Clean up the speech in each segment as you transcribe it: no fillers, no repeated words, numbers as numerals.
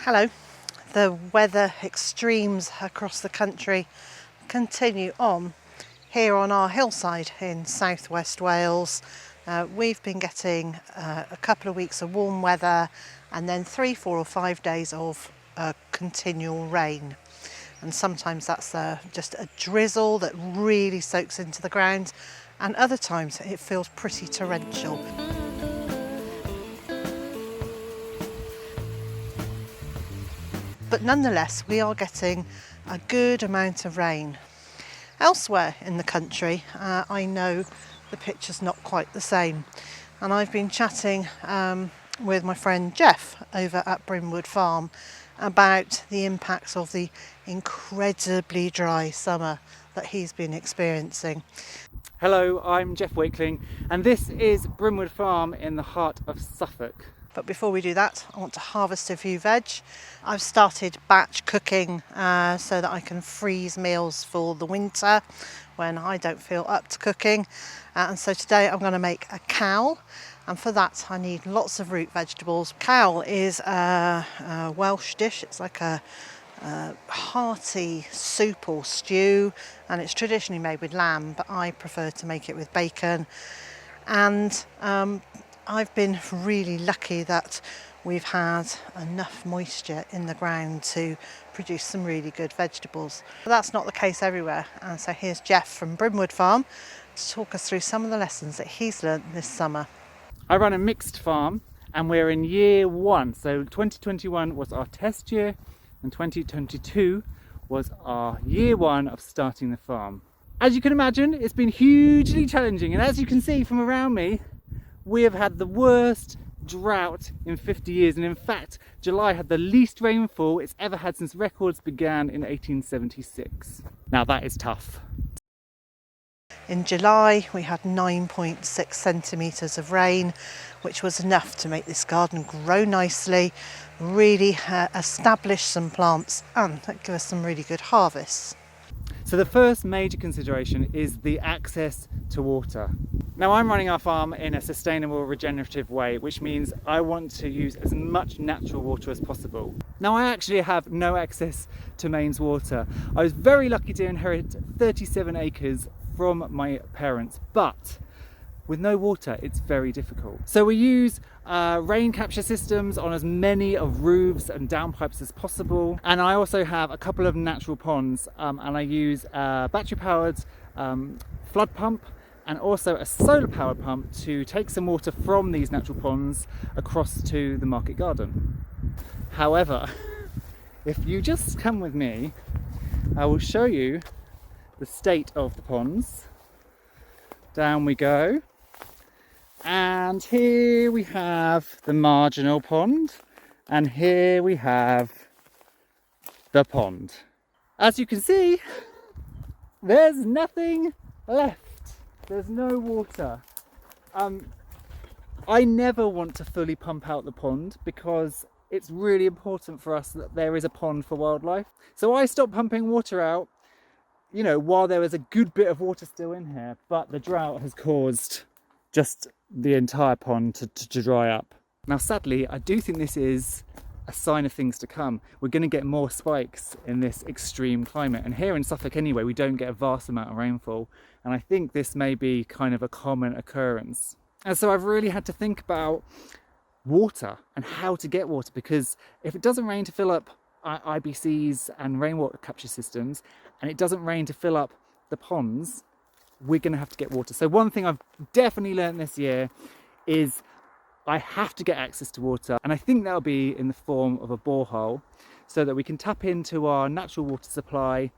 Hello. The weather extremes across the country continue on. Here on our hillside in southwest Wales, we've been getting a couple of weeks of warm weather and then 3, 4 or 5 days of continual rain. And sometimes that's just a drizzle that really soaks into the ground, and other times it feels pretty torrential. But nonetheless, we are getting a good amount of rain. Elsewhere in the country, I know the picture's not quite the same. And I've been chatting with my friend Jeff over at Byther Farm about the impacts of the incredibly dry summer that he's been experiencing. Hello, I'm Jeff Wakeling, and this is Byther Farm in the heart of Suffolk. But before we do that, I want to harvest a few veg. I've started batch cooking so that I can freeze meals for the winter when I don't feel up to cooking. And so today I'm going to make a cawl, and for that I need lots of root vegetables. Cawl is a Welsh dish. It's like a hearty soup or stew, and it's traditionally made with lamb, but I prefer to make it with bacon. And I've been really lucky that we've had enough moisture in the ground to produce some really good vegetables. But that's not the case everywhere, and so here's Jeff from Byther Farm to talk us through some of the lessons that he's learnt this summer. I run a mixed farm and we're in year 1, so 2021 was our test year and 2022 was our year 1 of starting the farm. As you can imagine, it's been hugely challenging, and as you can see from around me, we have had the worst drought in 50 years, and in fact July had the least rainfall it's ever had since records began in 1876. Now that is tough. In July we had 9.6 centimetres of rain, which was enough to make this garden grow nicely, really establish some plants and give us some really good harvests. So the first major consideration is the access to water. Now I'm running our farm in a sustainable regenerative way, which means I want to use as much natural water as possible. Now I actually have no access to mains water. I was very lucky to inherit 37 acres from my parents, but with no water it's very difficult. So we use rain capture systems on as many of roofs and downpipes as possible, and I also have a couple of natural ponds, and I use a battery powered flood pump and also a solar powered pump to take some water from these natural ponds across to the market garden. However, if you just come with me, I will show you the state of the ponds. Down we go. And here we have the marginal pond, and here we have the pond. As you can see, there's nothing left. There's no water. I never want to fully pump out the pond because it's really important for us that there is a pond for wildlife. So I stopped pumping water out, you know, while there was a good bit of water still in here, but the drought has caused just the entire pond to dry up. Now sadly, I do think this is a sign of things to come. We're going to get more spikes in this extreme climate, and here in Suffolk anyway we don't get a vast amount of rainfall, and I think this may be kind of a common occurrence. And so I've really had to think about water and how to get water, because if it doesn't rain to fill up IBCs and rainwater capture systems, and it doesn't rain to fill up the ponds, we're going to have to get water. So one thing I've definitely learned this year is I have to get access to water, and I think that'll be in the form of a borehole so that we can tap into our natural water supply,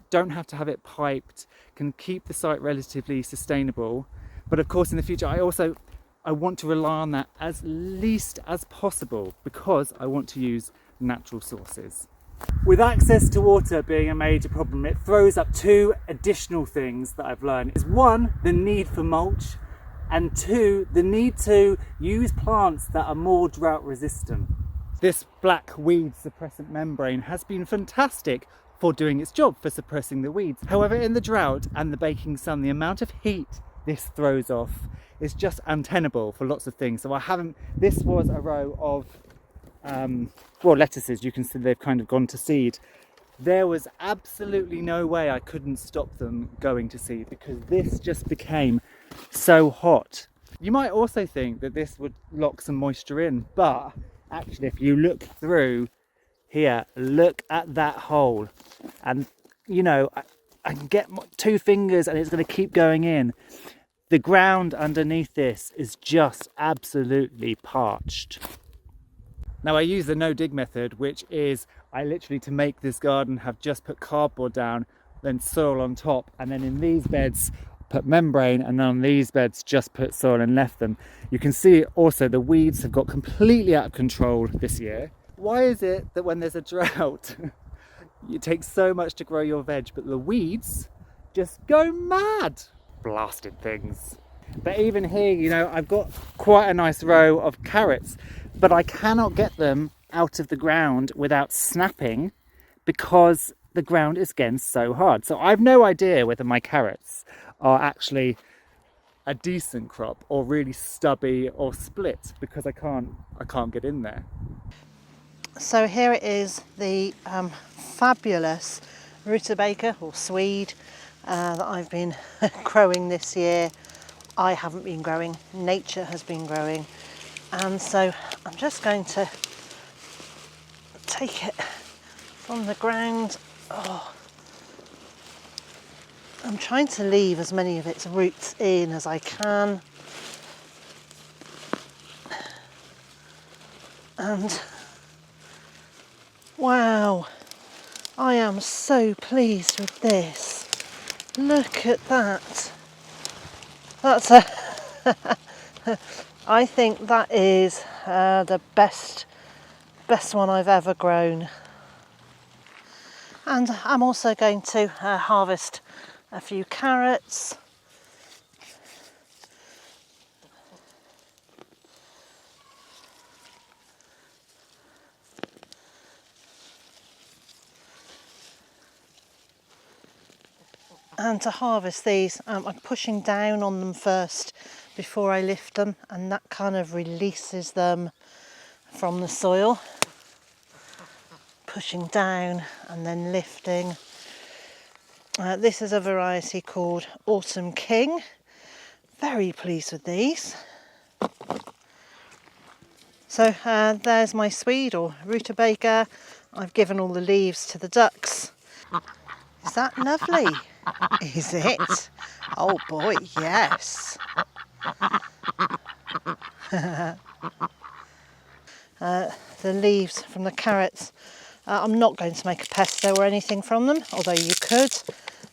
don't have to have it piped, can keep the site relatively sustainable. But of course in the future I want to rely on that as least as possible because I want to use natural sources. With access to water being a major problem, it throws up 2 additional things that I've learned. Is 1, the need for mulch, and 2, the need to use plants that are more drought resistant. This black weed suppressant membrane has been fantastic for doing its job for suppressing the weeds. However, in the drought and the baking sun, the amount of heat this throws off is just untenable for lots of things. So this was a row of well, lettuces, you can see they've kind of gone to seed. There was absolutely no way I couldn't stop them going to seed because this just became so hot. You might also think that this would lock some moisture in, but actually if you look through here, look at that hole, and you know, I can get 2 fingers and it's going to keep going in. The ground underneath this is just absolutely parched. Now I use the no dig method, which is I literally, to make this garden, have just put cardboard down, then soil on top, and then in these beds put membrane, and then on these beds just put soil and left them. You can see also the weeds have got completely out of control this year. Why is it that when there's a drought it takes so much to grow your veg, but the weeds just go mad? Blasted things. But even here, you know, I've got quite a nice row of carrots, but I cannot get them out of the ground without snapping because the ground is getting so hard. So I've no idea whether my carrots are actually a decent crop or really stubby or split because I can't get in there. So here it is, the fabulous rutabaga or swede that I've been growing this year. I haven't been growing, nature has been growing, and so I'm just going to take it from the ground. I'm trying to leave as many of its roots in as I can, and wow, I am so pleased with this. Look at that. That's I think that is the best one I've ever grown. And I'm also going to harvest a few carrots. And to harvest these, I'm pushing down on them first before I lift them, and that kind of releases them from the soil. Pushing down and then lifting. This is a variety called Autumn King. Very pleased with these. So there's my swede or rutabaga. I've given all the leaves to the ducks. Is that lovely? Is it? Oh boy, yes. The leaves from the carrots, I'm not going to make a pesto or anything from them, although you could.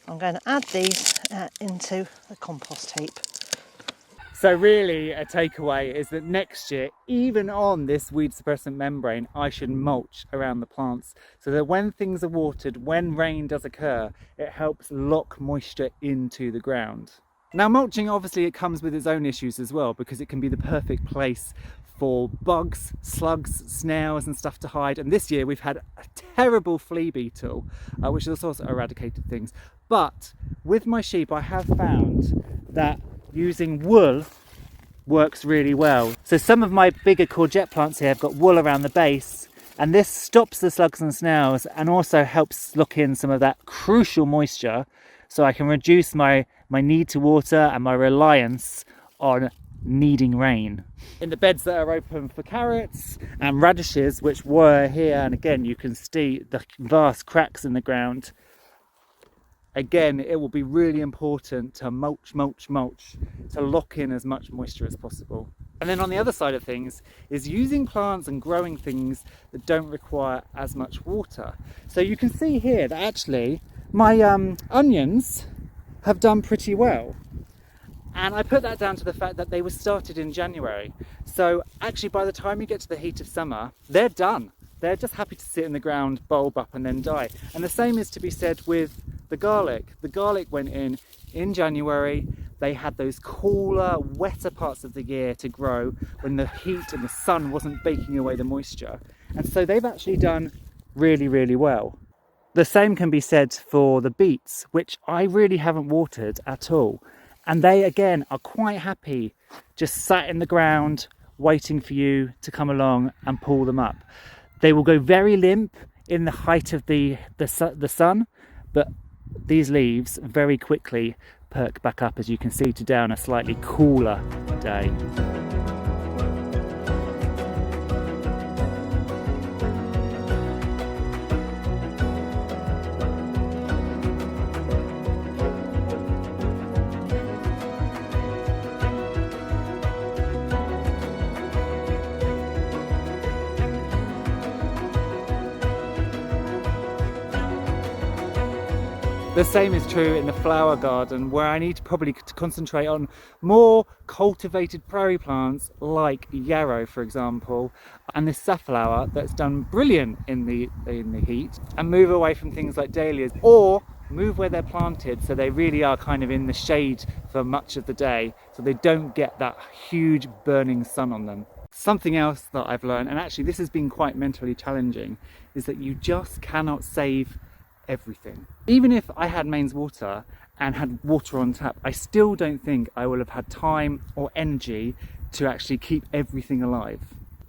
I'm going to add these into the compost heap. So really a takeaway is that next year, even on this weed suppressant membrane, I should mulch around the plants so that when things are watered, when rain does occur, it helps lock moisture into the ground. Now mulching, obviously it comes with its own issues as well, because it can be the perfect place for bugs, slugs, snails and stuff to hide. And this year we've had a terrible flea beetle, which has also eradicated things. But with my sheep, I have found that using wool works really well. So some of my bigger courgette plants here have got wool around the base, and this stops the slugs and snails and also helps lock in some of that crucial moisture, so I can reduce my need to water and my reliance on needing rain. In the beds that are open for carrots and radishes, which were here, and again you can see the vast cracks in the ground, again, it will be really important to mulch, to lock in as much moisture as possible. And then on the other side of things is using plants and growing things that don't require as much water. So you can see here that actually my onions have done pretty well. And I put that down to the fact that they were started in January. So actually by the time you get to the heat of summer, they're done. They're just happy to sit in the ground, bulb up and then die. And the same is to be said with the garlic. The garlic went in January. They had those cooler, wetter parts of the year to grow when the heat and the sun wasn't baking away the moisture. And so they've actually done really, really well. The same can be said for the beets, which I really haven't watered at all. And they, again, are quite happy just sat in the ground, waiting for you to come along and pull them up. They will go very limp in the height of the sun, but these leaves very quickly perk back up, as you can see, today on a slightly cooler day. The same is true in the flower garden, where I need to probably concentrate on more cultivated prairie plants like yarrow, for example, and this safflower that's done brilliant in the heat, and move away from things like dahlias, or move where they're planted so they really are kind of in the shade for much of the day, so they don't get that huge burning sun on them. Something else that I've learned, and actually this has been quite mentally challenging, is that you just cannot save everything. Even if I had mains water and had water on tap, I still don't think I will have had time or energy to actually keep everything alive.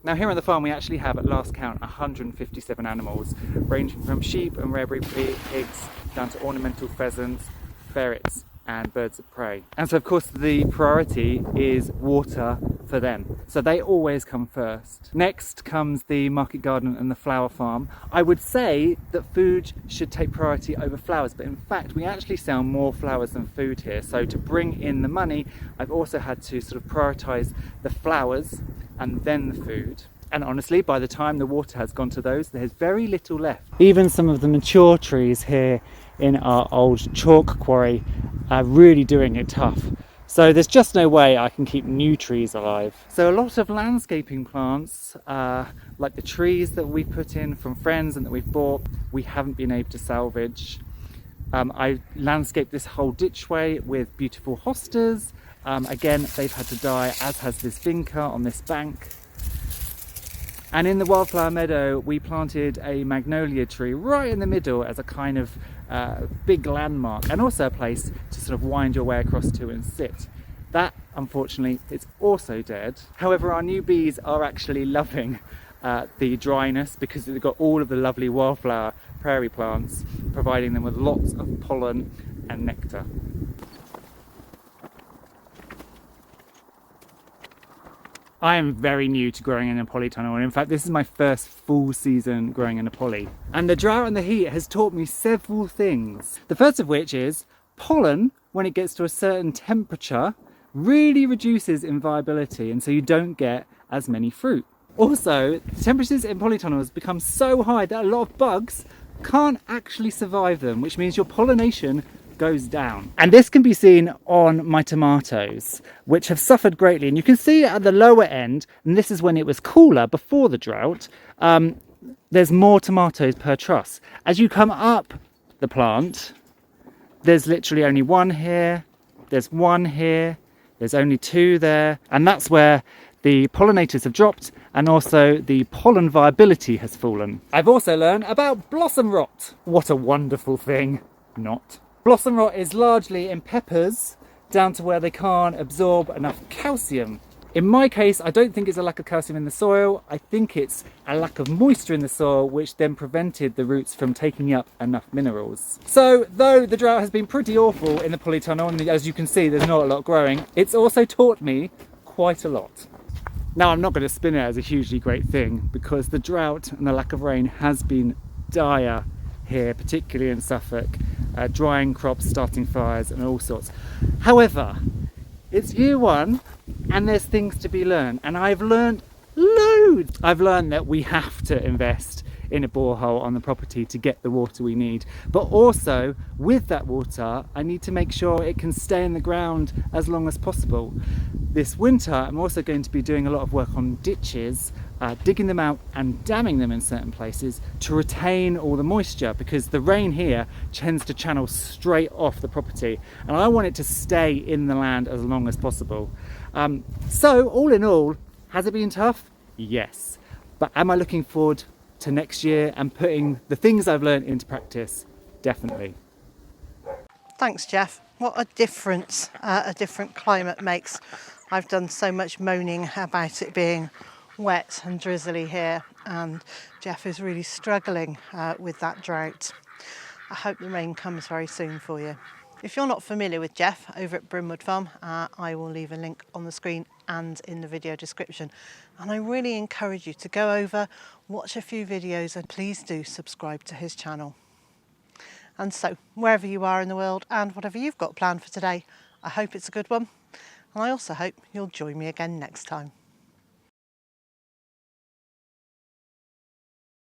Now here on the farm we actually have, at last count, 157 animals, ranging from sheep and rare-breed pigs down to ornamental pheasants, ferrets and birds of prey. And so of course the priority is water for them, so they always come first. Next comes the market garden and the flower farm. I would say that food should take priority over flowers, but in fact we actually sell more flowers than food here, so to bring in the money I've also had to sort of prioritise the flowers and then the food. And honestly, by the time the water has gone to those, there's very little left. Even some of the mature trees here in our old chalk quarry are really doing it tough. So there's just no way I can keep new trees alive. So a lot of landscaping plants, like the trees that we put in from friends and that we've bought, we haven't been able to salvage. I landscaped this whole ditchway with beautiful hostas. Again, they've had to die, as has this vinca on this bank. And in the wildflower meadow, we planted a magnolia tree right in the middle as a kind of big landmark, and also a place to sort of wind your way across to and sit. That, unfortunately, is also dead. However, our new bees are actually loving the dryness, because they've got all of the lovely wildflower prairie plants, providing them with lots of pollen and nectar. I am very new to growing in a polytunnel, and in fact this is my first full season growing in a poly. And the drought and the heat has taught me several things. The first of which is pollen, when it gets to a certain temperature, really reduces in viability, and so you don't get as many fruit. Also, the temperatures in polytunnels become so high that a lot of bugs can't actually survive them, which means your pollination goes down. And this can be seen on my tomatoes, which have suffered greatly. And you can see at the lower end, and this is when it was cooler before the drought, there's more tomatoes per truss. As you come up the plant, there's literally only one here, there's one here, there's only two there, and that's where the pollinators have dropped, and also the pollen viability has fallen. I've also learned about blossom rot. What a wonderful thing. Not. Blossom rot is largely in peppers, down to where they can't absorb enough calcium. In my case, I don't think it's a lack of calcium in the soil. I think it's a lack of moisture in the soil, which then prevented the roots from taking up enough minerals. So, though the drought has been pretty awful in the polytunnel, and as you can see, there's not a lot growing, it's also taught me quite a lot. Now, I'm not going to spin it as a hugely great thing, because the drought and the lack of rain has been dire here, particularly in Suffolk, drying crops, starting fires and all sorts. However, it's year one and there's things to be learned, and I've learned loads. I've learned that we have to invest in a borehole on the property to get the water we need, but also with that water I need to make sure it can stay in the ground as long as possible. This winter I'm also going to be doing a lot of work on ditches, digging them out and damming them in certain places to retain all the moisture, because the rain here tends to channel straight off the property and I want it to stay in the land as long as possible. So all in all, has it been tough? Yes. But am I looking forward to next year and putting the things I've learned into practice? Definitely. Thanks, Jeff. What a difference a different climate makes. I've done so much moaning about it being wet and drizzly here, and Jeff is really struggling with that drought. I hope the rain comes very soon for you. If you're not familiar with Jeff over at Byther Farm, I will leave a link on the screen and in the video description. And I really encourage you to go over, watch a few videos, and please do subscribe to his channel. And so, wherever you are in the world and whatever you've got planned for today, I hope it's a good one. And I also hope you'll join me again next time.